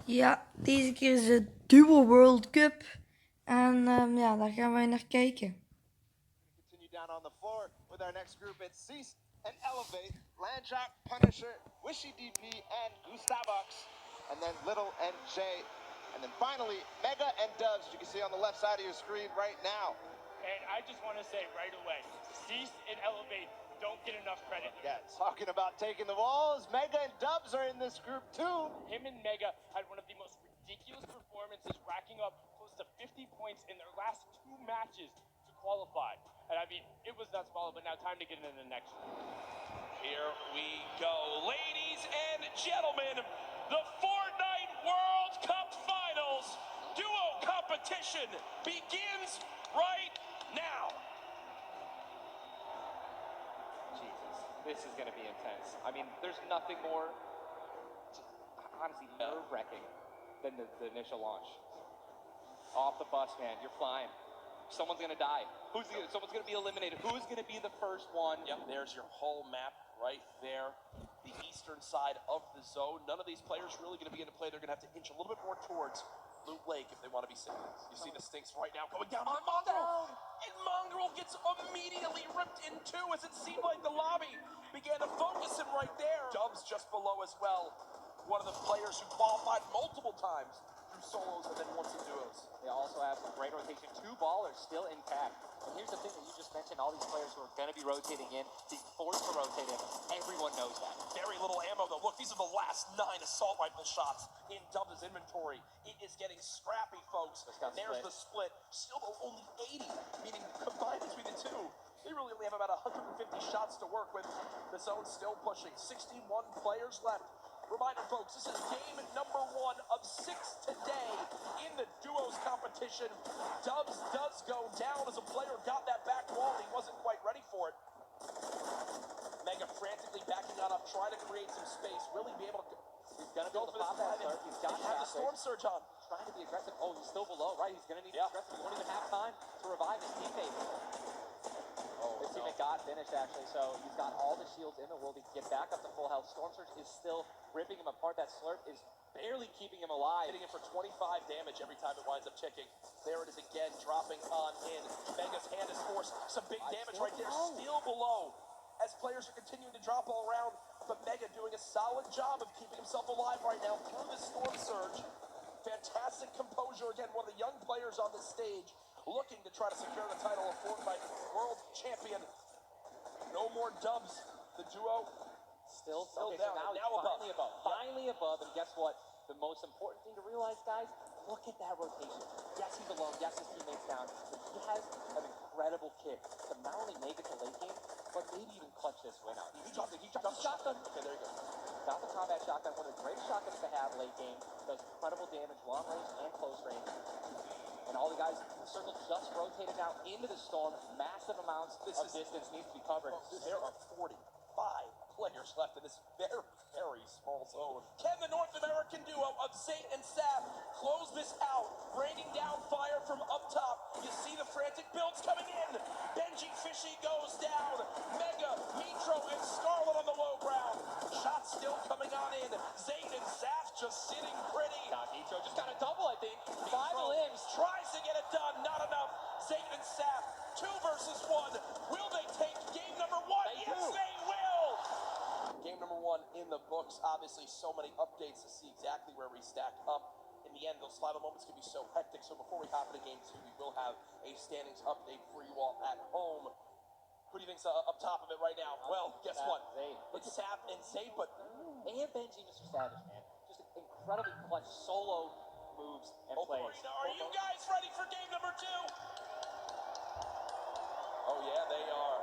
Ja, deze keer is het Duo World Cup. En ja, daar gaan wij naar kijken. Continue down on the floor with our next group. It's Cease and Elevate, Landjack, Punisher, Wishy DP, and Gustavox. And then Little and Jay. And then finally, Mega and Dubs, you can see on the left side of your screen right now. And I just want to say right away, Cease and Elevate don't get enough credit. Yeah, talking about taking the walls, Mega and Dubs are in this group too. Him and Mega had one of the most ridiculous performances, racking up close to 50 points in their last 2 matches to qualify. And I mean, it was nuts ball, but now time to get into the next one. Here we go. Ladies and gentlemen, the Fortnite World Cup Finals duo competition begins right now. Jesus, this is going to be intense. I mean, there's nothing more, honestly, nerve-wracking than the initial launch. Off the bus, man, you're flying. Someone's going to die. Someone's going to be eliminated. Who's going to be the first one? Yep, there's your whole map right there. The eastern side of the zone. None of these players really going to be into play. They're going to have to inch a little bit more towards Loot Lake if they want to be safe. You see the Stinks right now going down on Mongrel. And Mongrel gets immediately ripped in two as it seemed like the lobby began to focus him right there. Dubs just below as well. One of the players who qualified multiple times through solos and then once in duos. They also have great rotation. 2 ballers still intact. And here's the thing that you just mentioned, all these players who are going to be rotating in, being forced to rotate in. Everyone knows that. Very little ammo, though. Look, these are the last 9 assault rifle shots in Dubs' inventory. It is getting scrappy, folks. And there's the split. Still, though, only 80, meaning combined between the two. They really only have about 150 shots to work with. The zone still pushing. 61 players left. Reminder, folks, this is game number 1 of 6 today in the duos competition. Dubs does go down as a player got that back wall. He wasn't quite ready for it. Mega frantically backing on up, trying to create some space. Will he be able to... He's going to go for the pop that surge. He's got to have the storm surge on. Trying to be aggressive. Oh, he's still below, right? He's going to need to be aggressive. He won't even have time to revive his teammate. His teammate got finished, actually, so he's got all the shields in the world. He can get back up to full health. Storm Surge is still ripping him apart. That slurp is barely keeping him alive. Hitting him for 25 damage every time it winds up ticking. There it is again, dropping on in. Mega's hand is forced. Some big damage right there, still below. As players are continuing to drop all around, but Mega doing a solid job of keeping himself alive right now through the Storm Surge. Fantastic composure again, one of the young players on this stage looking to try to secure the title of Fortnite World Champion. No more Dubs. The duo still Okay, down. so now finally above. Finally above, and guess what? The most important thing to realize, guys, look at that rotation. Yes, he's alone. Yes, his teammate's down. But he has an incredible kick to not only make it to late game, but maybe even clutch this win out. He dropped the shotgun. Okay, there you go. Got the combat shotgun, one of the greatest shotguns to have late game. Does incredible damage, long range and close range. And all the guys in the circle just rotated now into the storm. Massive amounts of distance needs to be covered. There are 45 players left in this very, very small zone. Can the North American duo of Zate and Sap close this out? Raining down fire from up top. You see the frantic builds coming in. Benji Fishy goes down. Mega, Mitro, and Scarlet on the low ground. Shots still coming on in. Zate and Sap just sitting pretty. Mitro just got a double, I think. 5 limbs. Tries to get it done. Not enough. Zate and Sap, 2 versus 1. Will they take game number 1? Yes, they will. Game number 1 in the books. Obviously, so many updates to see exactly where we stack up. In the end, those final moments can be so hectic. So before we hop into game 2, we will have a standings update for you all at home. Who do you think's up top of it right now? Well, guess what? It's Sap and Zate, but... And Benji, Mr. Savage, man. Just incredibly clutch solo moves and plays. Are you guys ready for game number 2? Oh, yeah, they are.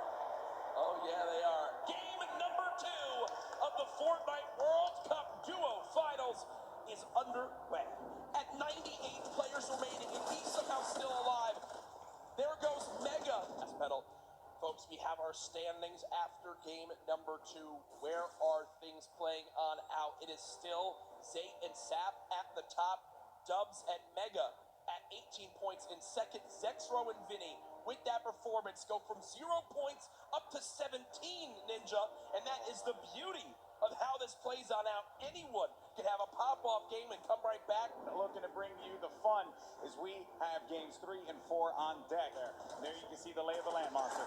Oh, yeah, they are. Game number 2 of the Fortnite World Cup Duo Finals is underway. At 98 players remaining, and he's somehow still alive. There goes Mega. Gas pedal. Folks, we have our standings after game number 2. Where are things playing on out? It is still Zate and Sap at the top. Dubs and Mega at 18 points in second. Zexro and Vinny with that performance go from 0 points up to 17, Ninja. And that is the beauty of how this plays on out. Anyone could have a pop-off game and come right back. Looking to bring you the fun as we have games 3 and 4 on deck. There you can see the lay of the land, Monster.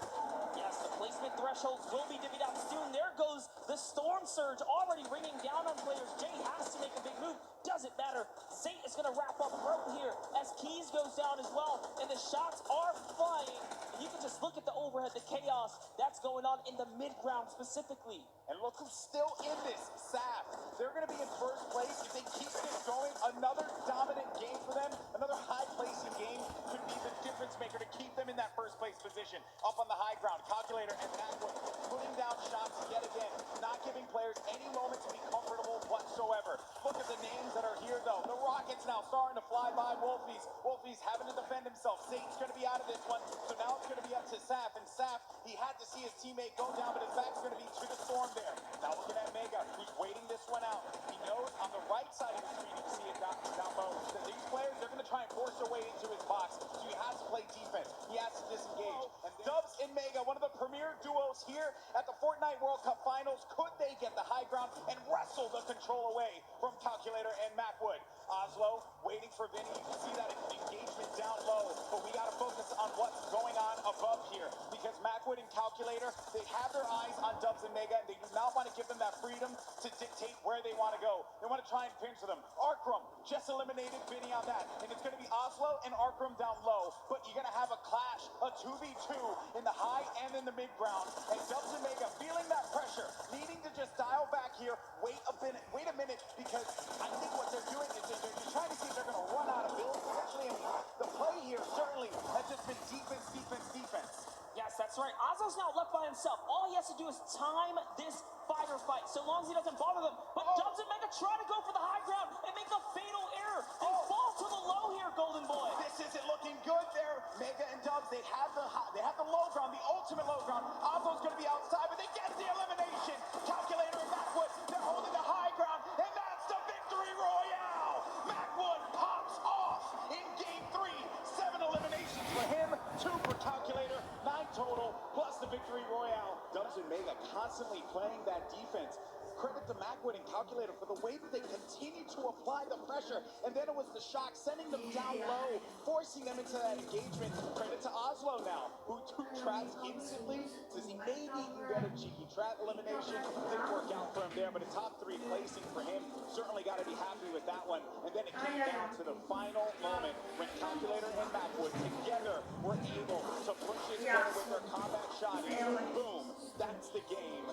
Yes, the placement thresholds will be divvied out soon. There goes the Storm Surge already ringing down on players. Jay has to make a big move. Doesn't matter. Zayt is going to wrap up rope here as Keys goes down as well. And the shots are flying. And you can just look at the overhead, the chaos that's going on in the mid-ground specifically. And look who's still in this, Saf. They're going to be in first place. If they keep this going, another dominant game for them, another high-placing game could be the difference maker to keep them in that first place position. Up on the high ground, Calculator and Macwood putting down shots yet again, not giving players any moment to be comfortable whatsoever. Look at the names that are here, though. The Rockets now starting to fly by Wolfies. Wolfies having to defend himself. Zayt's going to be out of this one, so now it's going to be up to Saf. And Saf, he had to see his teammate go down, but his back's going to be to the Storm there. Now looking at Mega, who's waiting this one out. He knows on the right side of the screen, you can see it down low, that these players, they're going to try and force their way into his box, so he has to play defense. He has to disengage. And Dubs and Mega, one of the premier duos here at the Fortnite World Cup Finals. Could they get the high ground and wrestle the control away from Calculator and Macwood? Oslo waiting for Vinny. You can see that engagement down low, but we got to focus on what's going on above here, because Macwood and Calculator, they have their eyes on Dubs and Mega, and they do not want to give them that freedom to dictate where they want to go. They want to try and pinch them. Arkrum just eliminated Vinny on that, and it's going to be Oslo and Arkrum down low, but you're going to have a clash, a 2v2 in the high and in the mid ground, and Dubs and Mega feeling that pressure, needing to just dial back here, wait a minute, because I think what they're doing is they're just trying to see if they're going to run out of builds. Actually, I mean, the play here certainly has just been defense, defense, defense. Yes, that's right. Oslo's now left by himself. All he has to do is time this fighter fight, so long as he doesn't bother them. But Dubs and Mega try to go for the high ground and make a fatal error. They fall to the low here, Golden Boy. This isn't looking good there. Mega and Dubs, they have the low ground, the ultimate low ground. Oslo's going to be outside, but they get the elimination. Calculator and Macwood, they're holding the high ground, and that's the victory royale. Macwood pops off in game 3. 7 eliminations for him, 2 for Calculator, 9 total, plus the victory royale. Dubs and Mega constantly playing that defense. Credit to Macwood and Calculator for the way that they continue to apply the pressure. And then it was the shock, sending them down low, forcing them into that engagement. Credit to Oslo now, who took traps instantly. Says he maybe can get a cheeky trap elimination. Didn't work out for him there, but a top 3 placing for him. Certainly got to be happy with that one. And then it came down to the final moment when Calculator and Macwood together were able to push it together with their combat shot. And boom, that's the game.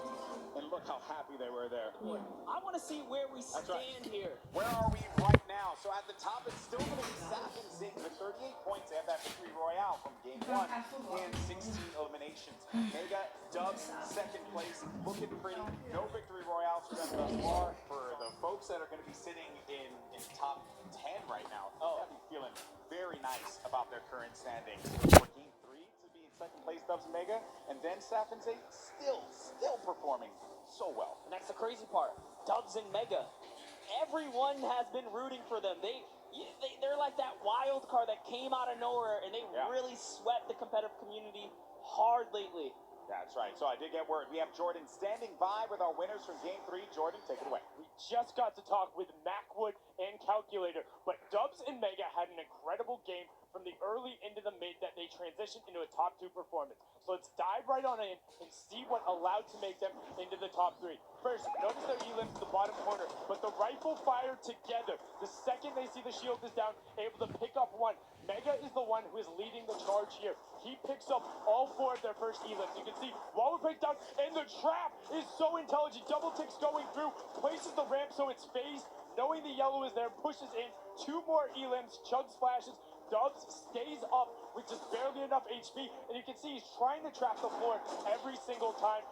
And look how happy they were there. I want to see where we stand here. Where are we right now? So at the top, it's still going to be Saf and Zayt with 38 points. They have that victory royale from game 1 and 16 eliminations. Mega, Dubs, second place, looking pretty. No victory royales for them thus far. For the folks that are going to be sitting in top 10 right now, they'll be feeling very nice about their current standing. For game 3 to be in second place, Dubs and Mega, and then Saf and Zayt still performing so well. And that's the crazy part. Dubs and Mega. Everyone has been rooting for them. They're like that wild card that came out of nowhere, and they really swept the competitive community hard lately. That's right. So I did get word. We have Jordan standing by with our winners from game 3. Jordan, take it away. We just got to talk with Macwood and Calculator, but Dubs and Mega had an incredible game from the early into the mid that they transitioned into a top 2 performance. So let's dive right on in and see what allowed to make them into the top 3. First, notice their elims in the bottom corner, but the rifle fire together. The second they see the shield is down, able to pick up 1. Mega is the one who is leading the charge here. He picks up all 4 of their first elims. You can see wall breakdown, and the trap is so intelligent. Double ticks going through, places the ramp so it's phased, knowing the yellow is there, pushes in 2 more elims, chug splashes. Dubs stays up with just barely enough HP, and you can see he's trying to trap the floor every single time.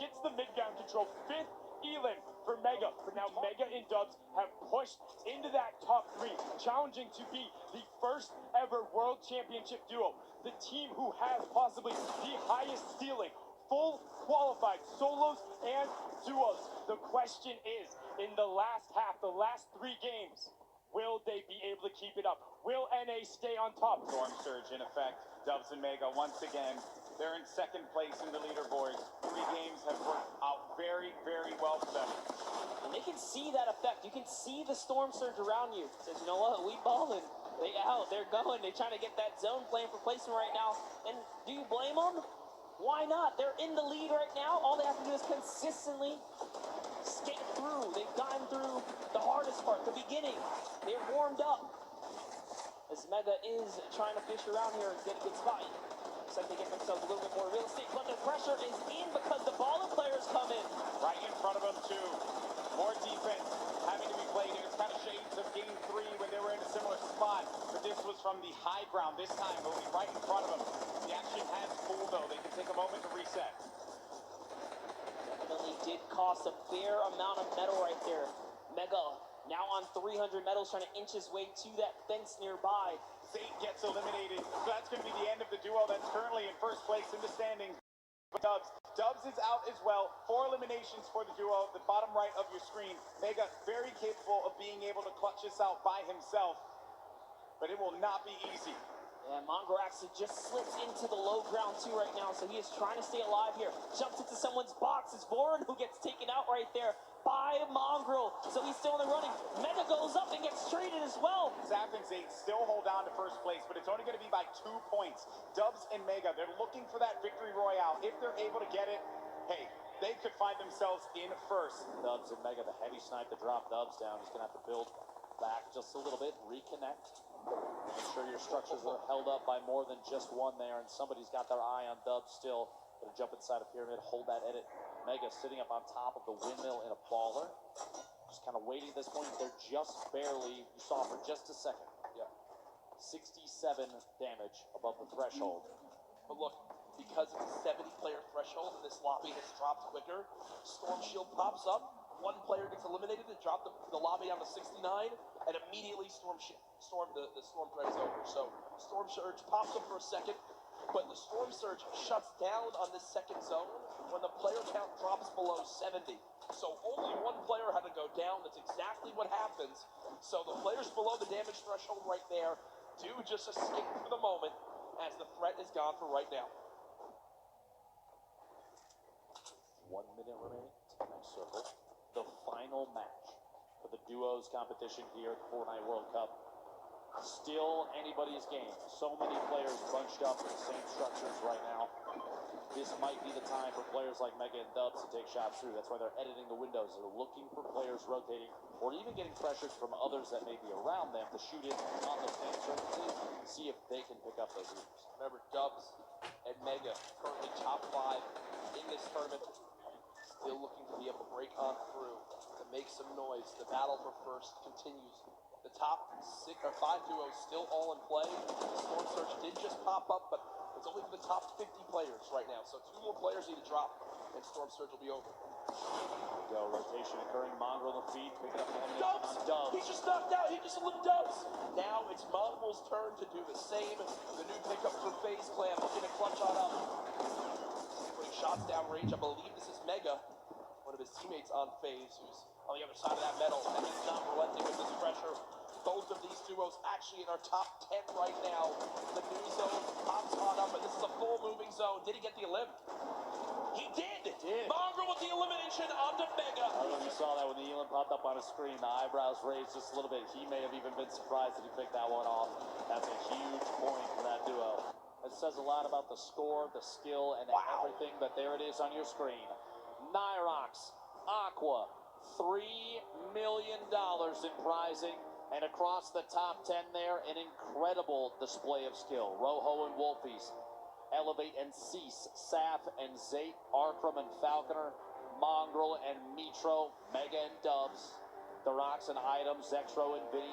Gets the mid-ground control. 5th elim for Mega, but now Mega and Dubs have pushed into that top 3, challenging to be the first ever World Championship duo. The team who has possibly the highest ceiling, full qualified solos and duos. The question is, in the last half, the last 3 games, will they be able to keep it up? Will NA stay on top? Storm Surge in effect. Dubs and Mega once again They're in second place in the leaderboards. 3 games have worked out very, very well for them. And they can see that effect. You can see the storm surge around you. Says, you know what, we balling. They out, they're going. They're trying to get that zone playing for placement right now. And do you blame them? Why not? They're in the lead right now. All they have to do is consistently skate through. They've gotten through the hardest part, the beginning. They're warmed up. As Mega is trying to fish around here and get a good spot. Looks like they get themselves a little bit more real estate, but the pressure is in because the baller players come in. Right in front of them, too. More defense having to be played, and it's kind of shades of Game 3 when they were in a similar spot. But this was from the high ground this time, but right in front of them. The action has cooled, though. They can take a moment to reset. Definitely did cost a fair amount of metal right there. Mega now on 300 metals, trying to inch his way to that fence nearby. Zate gets eliminated, so that's going to be the end of the duo that's currently in first place in the standings. Dubs is out as well. 4 eliminations for the duo, the bottom right of your screen. Mega very capable of being able to clutch this out by himself, but it will not be easy. And Mongrax just slips into the low ground too right now, so he is trying to stay alive here. Jumps into someone's box. It's Voron who gets taken out right there by Mongrel, so he's still in the running. Mega goes up and gets traded as well. Zap and Zate still hold on to first place, but it's only going to be by 2 points. Dubs and Mega, they're looking for that victory royale. If they're able to get it, hey, they could find themselves in first. Dubs and Mega, the heavy snipe to drop Dubs down. He's going to have to build back just a little bit, reconnect. Make sure your structures are held up by more than just one there, and somebody's got their eye on Dubs still. Gonna jump inside a pyramid, hold that edit. Mega sitting up on top of the windmill in a baller. Just kind of waiting at this point. They're just barely, you saw for just a second. Yeah. 67 damage above the threshold. But look, because it's a 70-player threshold and this lobby has dropped quicker, Storm Shield pops up, 1 player gets eliminated, it dropped the lobby down to 69, and immediately the Storm threat is over. So Storm Surge pops up for a second, but the Storm Surge shuts down on this second zone when the player count drops below 70. So only 1 player had to go down. That's exactly what happens. So the players below the damage threshold right there do just escape for the moment as the threat is gone for right now. 1 minute remaining to the next circle. The final match for the duos competition here at the Fortnite World Cup. Still anybody's game. So many players bunched up in the same structures right now. This might be the time for players like Mega and Dubs to take shots through. That's why they're editing the windows. They're looking for players rotating or even getting pressures from others that may be around them to shoot in on the same surfaces, see if they can pick up those leaders. Remember, Dubs and Mega currently top 5 in this tournament. Still looking to be able to break on through, to make some noise. The battle for first continues. The top 5 duos still all in play. The Storm Surge did just pop up, but it's only for the top 50 players right now. So 2 more players need to drop, and Storm Surge will be over. There we go, rotation occurring. Mongrel on the feet, picking up on Dubs! Dubs. He just knocked out. He just eliminated Dubs. Now it's Mongrel's turn to do the same. The new pickup for FaZe Clan looking to clutch on up. Putting shots downrange. I believe this is Mega, one of his teammates on FaZe, who's on the other side of that metal, and he's not relenting with this pressure. Both of these duos actually in our top 10 right now. The new zone pops on up, and this is a full moving zone. Did he get the elim? He did! Mongrel with the elimination onto Mega. I don't know if you saw that when the Elam popped up on his screen. The eyebrows raised just a little bit. He may have even been surprised that he picked that one off. That's a huge point for that duo. It says a lot about the score, the skill, and everything, but there it is on your screen. Nyrox, Aqua, $3 million in prizing. And across the top 10 there, an incredible display of skill. Rojo and Wolfies, Elevate and Cease, Saf and Zate, Arkram and Falconer, Mongrel and Mitro, Mega and Dubs, the Rocks and Items, Zexro and Vinny.